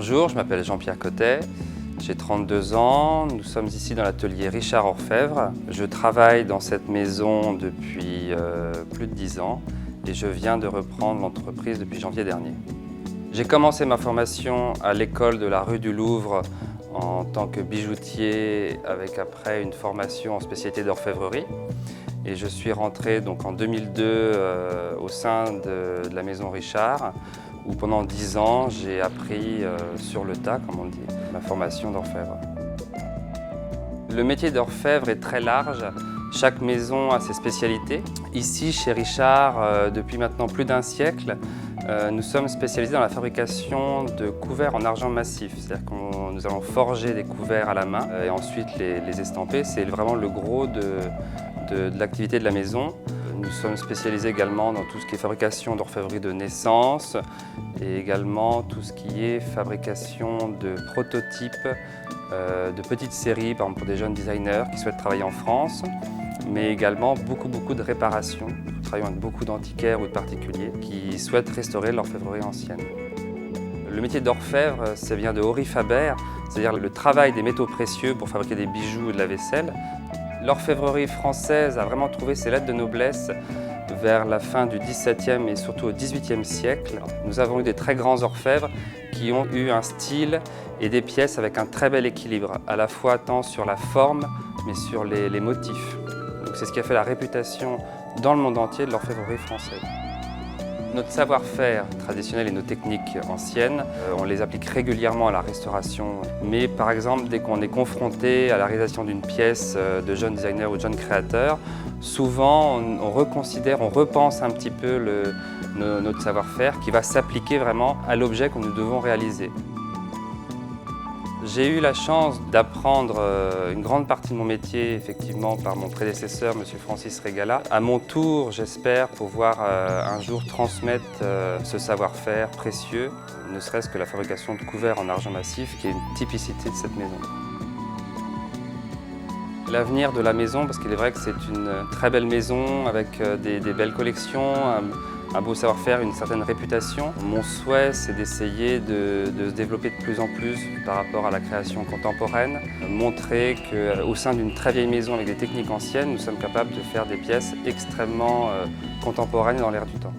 Bonjour, je m'appelle Jean-Pierre Cotet, j'ai 32 ans, nous sommes ici dans l'atelier Richard Orfèvre. Je travaille dans cette maison depuis plus de 10 ans et je viens de reprendre l'entreprise depuis janvier dernier. J'ai commencé ma formation à l'école de la rue du Louvre en tant que bijoutier avec après une formation en spécialité d'orfèvrerie. Et je suis rentré donc en 2002 au sein de la maison Richard où pendant 10 ans j'ai appris sur le tas, comme on dit, ma formation d'orfèvre. Le métier d'orfèvre est très large. Chaque maison a ses spécialités. Ici, chez Richard, depuis maintenant plus d'un siècle, nous sommes spécialisés dans la fabrication de couverts en argent massif. C'est-à-dire que nous allons forger des couverts à la main et ensuite les estamper. C'est vraiment le gros de l'activité de la maison. Nous sommes spécialisés également dans tout ce qui est fabrication d'orfèvrerie de naissance et également tout ce qui est fabrication de prototypes, de petites séries, par exemple pour des jeunes designers qui souhaitent travailler en France, mais également beaucoup de réparations. Nous travaillons avec beaucoup d'antiquaires ou de particuliers qui souhaitent restaurer l'orfèvrerie ancienne. Le métier d'orfèvre, ça vient de Orifaber, c'est-à-dire le travail des métaux précieux pour fabriquer des bijoux ou de la vaisselle. L'orfèvrerie française a vraiment trouvé ses lettres de noblesse vers la fin du XVIIe et surtout au XVIIIe siècle. Nous avons eu des très grands orfèvres qui ont eu un style et des pièces avec un très bel équilibre, à la fois tant sur la forme mais sur les motifs. C'est ce qui a fait la réputation dans le monde entier de l'orfèvrerie française. Notre savoir-faire traditionnel et nos techniques anciennes, on les applique régulièrement à la restauration. Mais par exemple, dès qu'on est confronté à la réalisation d'une pièce de jeunes designers ou de jeunes créateurs, souvent on reconsidère, on repense un petit peu notre savoir-faire qui va s'appliquer vraiment à l'objet que nous devons réaliser. J'ai eu la chance d'apprendre une grande partie de mon métier effectivement par mon prédécesseur, M. Francis Régala. À mon tour, j'espère pouvoir un jour transmettre ce savoir-faire précieux, ne serait-ce que la fabrication de couverts en argent massif, qui est une typicité de cette maison. L'avenir de la maison, parce qu'il est vrai que c'est une très belle maison avec des belles collections, un beau savoir-faire, une certaine réputation. Mon souhait, c'est d'essayer de se développer de plus en plus par rapport à la création contemporaine, montrer qu'au sein d'une très vieille maison avec des techniques anciennes, nous sommes capables de faire des pièces extrêmement contemporaines dans l'air du temps.